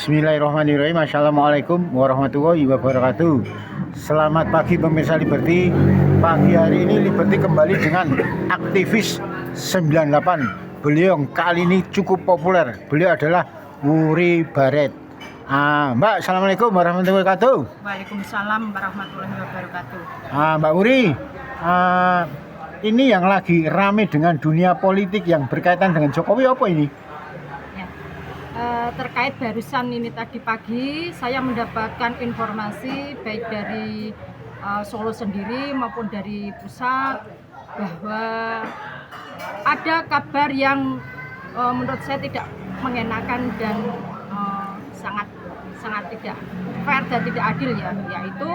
Bismillahirrahmanirrahim. Assalamualaikum warahmatullahi wabarakatuh. Selamat pagi pemirsa Liberty. Pagi hari ini Liberty kembali dengan aktivis 98. Beliau kali ini cukup populer. Beliau adalah Wuri Baret. Mbak, Assalamualaikum warahmatullahi wabarakatuh. Waalaikumsalam warahmatullahi wabarakatuh. Mbak Wuri, ini yang lagi rame dengan dunia politik yang berkaitan dengan Jokowi apa ini? Terkait barusan ini tadi pagi saya mendapatkan informasi baik dari Solo sendiri maupun dari pusat bahwa ada kabar yang menurut saya tidak mengenakan dan sangat tidak fair dan tidak adil ya, yaitu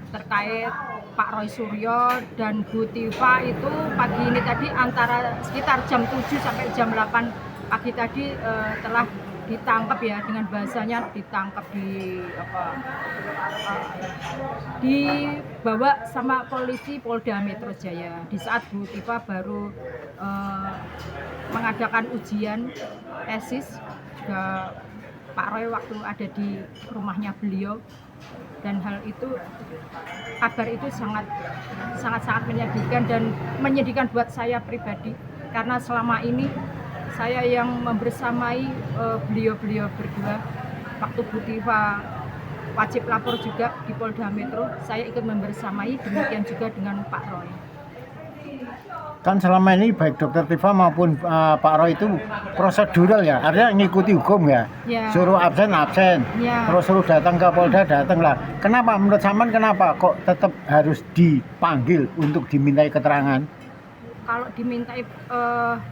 terkait Pak Roy Suryo dan Bu Tifa itu pagi ini tadi antara sekitar jam 7 sampai jam 8 pagi tadi telah ditangkap ya, dengan bahasanya ditangkap dibawa sama polisi Polda Metro Jaya di saat Bu Tifa baru mengadakan ujian tesis juga Pak Roy waktu ada di rumahnya beliau, dan hal itu kabar itu sangat menyedihkan dan menyedihkan buat saya pribadi karena selama ini saya yang membersamai beliau berdua. Waktu Bu Tifa wajib lapor juga di Polda Metro, saya ikut membersamai, demikian juga dengan Pak Roy. Kan selama ini baik Dr. Tifa maupun Pak Roy itu prosedural ya, artinya ngikuti hukum ya. Suruh absen ya. Terus suruh datang ke Polda datang lah. Kenapa menurut Saman kenapa kok tetap harus dipanggil untuk dimintai keterangan? Kalau dimintai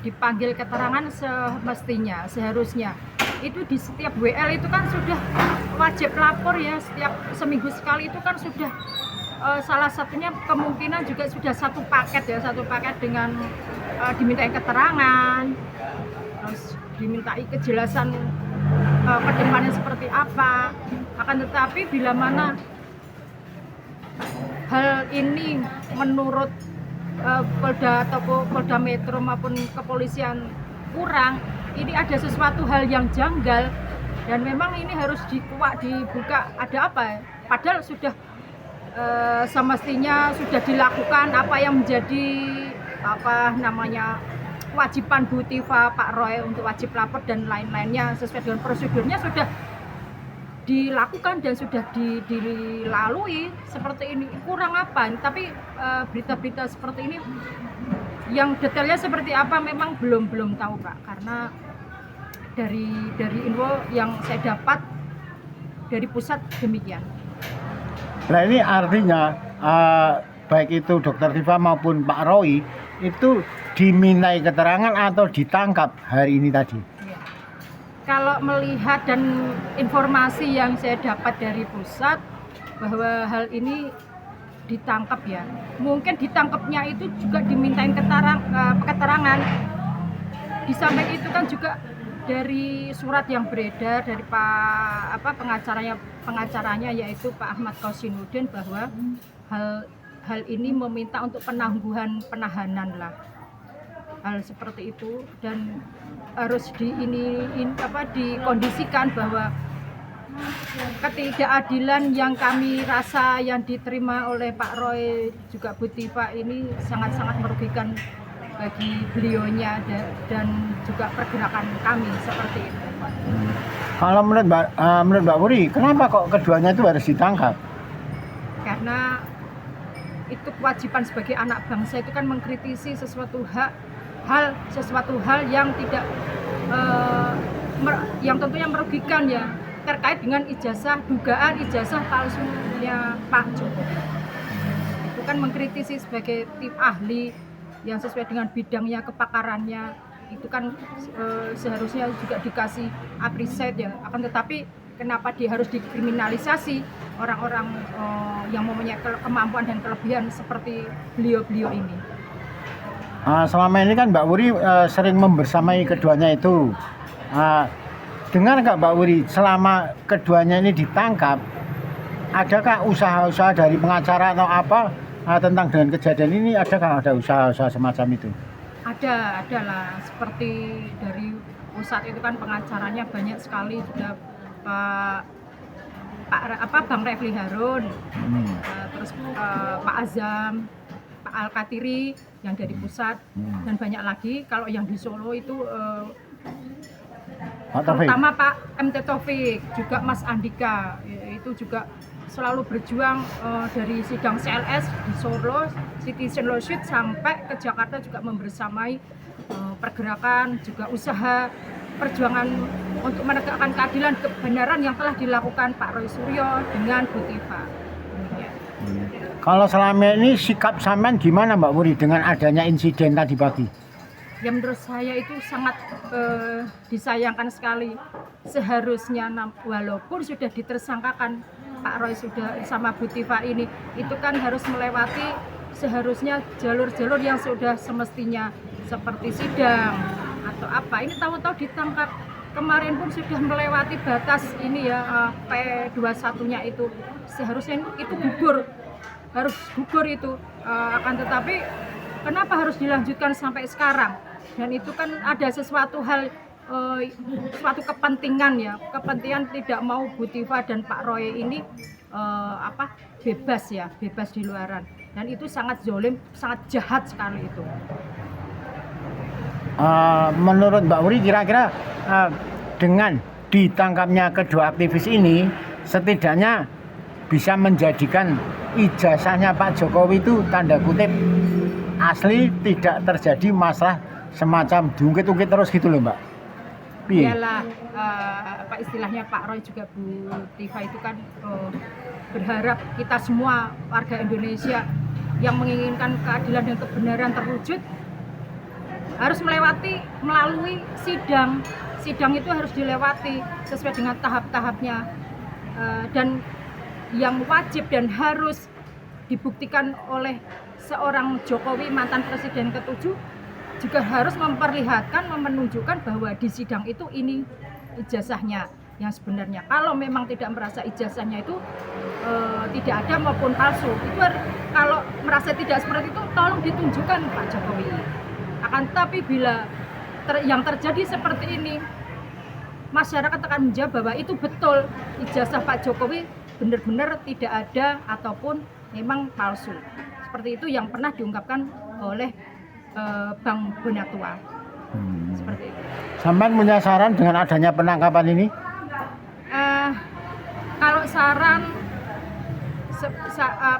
dipanggil keterangan semestinya, seharusnya itu di setiap WL itu kan sudah wajib lapor ya, setiap seminggu sekali itu kan sudah salah satunya kemungkinan juga sudah satu paket dengan dimintai keterangan, terus dimintai kejelasan ke depannya seperti apa. Akan tetapi bila mana hal ini menurut Polda atau Polda Metro maupun kepolisian kurang, ini ada sesuatu hal yang janggal dan memang ini harus dibuka ada apa, padahal sudah semestinya sudah dilakukan apa yang menjadi kewajiban Bu Tifa, Pak Roy untuk wajib lapor dan lain-lainnya sesuai dengan prosedurnya sudah dilakukan dan sudah dilalui. Seperti ini kurang apa, tapi berita-berita seperti ini yang detailnya seperti apa memang belum tahu Pak, karena dari info yang saya dapat dari pusat demikian. Nah ini artinya baik itu Dr. Tifa maupun Pak Roy itu dimintai keterangan atau ditangkap hari ini tadi? Kalau melihat dan informasi yang saya dapat dari pusat bahwa hal ini ditangkap ya, mungkin ditangkapnya itu juga dimintain keterangan. Di samping itu kan juga dari surat yang beredar dari pengacaranya yaitu Pak Ahmad Kosinudin bahwa hal ini meminta untuk penahanan lah, hal seperti itu, dan harus dikondisikan bahwa ketidakadilan yang kami rasa yang diterima oleh Pak Roy juga Bu Tifa ini sangat merugikan bagi beliaunya dan juga pergerakan kami seperti itu. Kalau menurut Mbak Wuri, kenapa kok keduanya itu harus ditangkap? Karena itu kewajiban sebagai anak bangsa itu kan mengkritisi sesuatu hal yang tidak yang tentunya merugikan ya, terkait dengan dugaan ijazah palsunya Pak Jokowi. Itu kan mengkritisi sebagai tim ahli yang sesuai dengan bidangnya, kepakarannya, itu kan seharusnya juga dikasih appreciate ya. Akan tetapi kenapa dia harus dikriminalisasi orang-orang yang mempunyai kemampuan dan kelebihan seperti beliau ini? Selama ini kan Mbak Wuri sering membersamai keduanya itu. Dengar nggak Mbak Wuri, selama keduanya ini ditangkap, adakah usaha-usaha dari pengacara atau apa tentang dengan kejadian ini? Adakah ada usaha-usaha semacam itu? Ada lah, seperti dari pusat itu kan pengacaranya banyak sekali sudah Bang Refli Harun, Hmm. terus Pak Azam, Pak Al-Katiri yang dari pusat, dan banyak lagi. Kalau yang di Solo itu Pak Taufik. terutama Pak MT Taufik, juga Mas Andika, itu juga selalu berjuang dari sidang CLS di Solo, Citizen Lawsuit sampai ke Jakarta, juga membersamai pergerakan, juga usaha perjuangan untuk menegakkan keadilan kebenaran yang telah dilakukan Pak Roy Suryo dengan Bu Tifa. Kalau selama ini sikap sampean gimana Mbak Wuri dengan adanya insiden tadi pagi? Ya menurut saya itu sangat disayangkan sekali. Seharusnya walaupun sudah ditersangkakan Pak Roy sudah sama Bu Tifa ini, itu kan harus melewati seharusnya jalur-jalur yang sudah semestinya seperti sidang atau apa. Ini tahu-tahu ditangkap. Kemarin pun sudah melewati batas ini ya, P21-nya itu. Seharusnya itu harus gugur itu. Akan tetapi kenapa harus dilanjutkan sampai sekarang? Dan itu kan ada sesuatu hal, suatu kepentingan ya, kepentingan tidak mau Bu Tifa dan Pak Roy ini bebas di luaran. Dan itu sangat zolim, sangat jahat sekali itu. Menurut Mbak Wuri kira-kira dengan ditangkapnya kedua aktivis ini setidaknya bisa menjadikan ijazahnya Pak Jokowi itu tanda kutip asli, tidak terjadi masalah semacam diungkit-ungkit terus gitu loh Mbak. Iyalah, apa istilahnya Pak Roy juga Bu Tifa itu kan berharap kita semua warga Indonesia yang menginginkan keadilan dan kebenaran terwujud harus melalui sidang. Sidang itu harus dilewati sesuai dengan tahap-tahapnya, dan yang wajib dan harus dibuktikan oleh seorang Jokowi, mantan presiden ke-7, juga harus menunjukkan bahwa di sidang itu ini ijazahnya yang sebenarnya. Kalau memang tidak merasa ijazahnya itu tidak ada maupun palsu, itu kalau merasa tidak seperti itu tolong ditunjukkan Pak Jokowi. Akan tapi bila yang terjadi seperti ini, masyarakat akan menjawab bahwa itu betul ijazah Pak Jokowi benar-benar tidak ada ataupun memang palsu. Seperti itu yang pernah diungkapkan oleh Bang Bonatua. Seperti itu. Sampean punya saran dengan adanya penangkapan ini? Kalau saran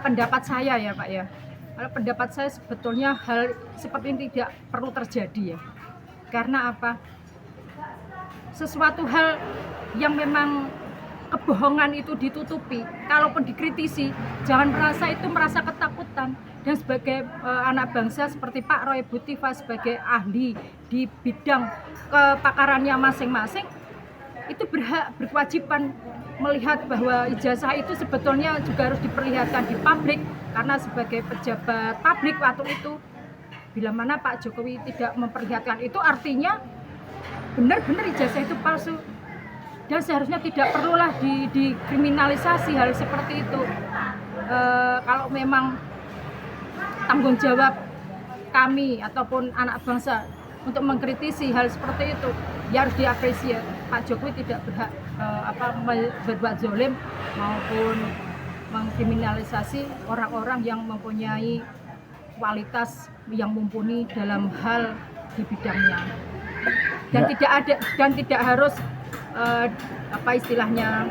pendapat saya ya Pak ya. Kalau pendapat saya sebetulnya hal seperti ini tidak perlu terjadi ya. Karena apa? Sesuatu hal yang memang kebohongan itu ditutupi, kalaupun dikritisi, jangan merasa ketakutan. Dan sebagai anak bangsa seperti Pak Roy, Bu Tifa sebagai ahli di bidang kepakarannya masing-masing, itu berkewajiban melihat bahwa ijazah itu sebetulnya juga harus diperlihatkan di publik, karena sebagai pejabat publik waktu itu, bila mana Pak Jokowi tidak memperlihatkan itu, artinya benar-benar ijazah itu palsu. Dan seharusnya tidak perlulah dikriminalisasi hal seperti itu. Kalau memang tanggung jawab kami ataupun anak bangsa untuk mengkritisi hal seperti itu, ya harus diapresiasi. Pak Jokowi tidak berhak berbuat zolim maupun mengkriminalisasi orang-orang yang mempunyai kualitas yang mumpuni dalam hal di bidangnya. Dan tidak harus istilahnya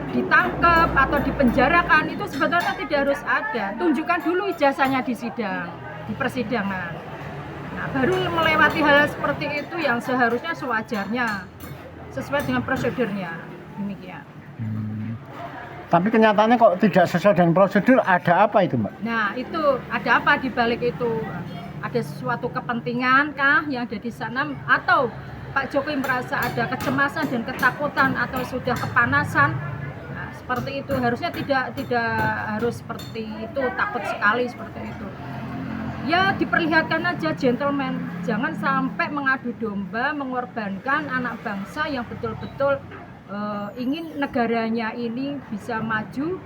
ditangkap atau dipenjarakan, itu sebetulnya tidak harus ada. Tunjukkan dulu ijazahnya di sidang, di persidangan. Nah, baru melewati hal seperti itu yang seharusnya sewajarnya sesuai dengan prosedurnya. Demikian. Tapi kenyataannya kok tidak sesuai dengan prosedur, ada apa itu Mbak? Nah, itu ada apa di balik itu? Ada sesuatu kepentingan kah yang ada di sana, atau Pak Jokowi merasa ada kecemasan dan ketakutan atau sudah kepanasan? Nah, seperti itu harusnya tidak harus seperti itu, takut sekali seperti itu. Ya diperlihatkan aja gentleman, jangan sampai mengadu domba, mengorbankan anak bangsa yang betul-betul ingin negaranya ini bisa maju,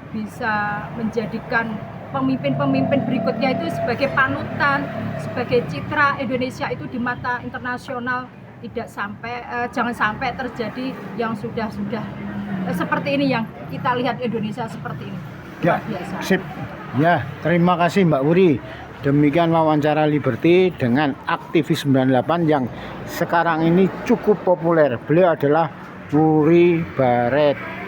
bisa menjadikan pemimpin-pemimpin berikutnya itu sebagai panutan, sebagai citra Indonesia itu di mata internasional tidak sampai jangan sampai terjadi yang sudah seperti ini yang kita lihat Indonesia seperti ini. Ya, Luar biasa. sip. Ya, terima kasih Mbak Wuri. Demikian wawancara Liberty dengan aktivis 98 yang sekarang ini cukup populer. Beliau adalah Wuri Baret.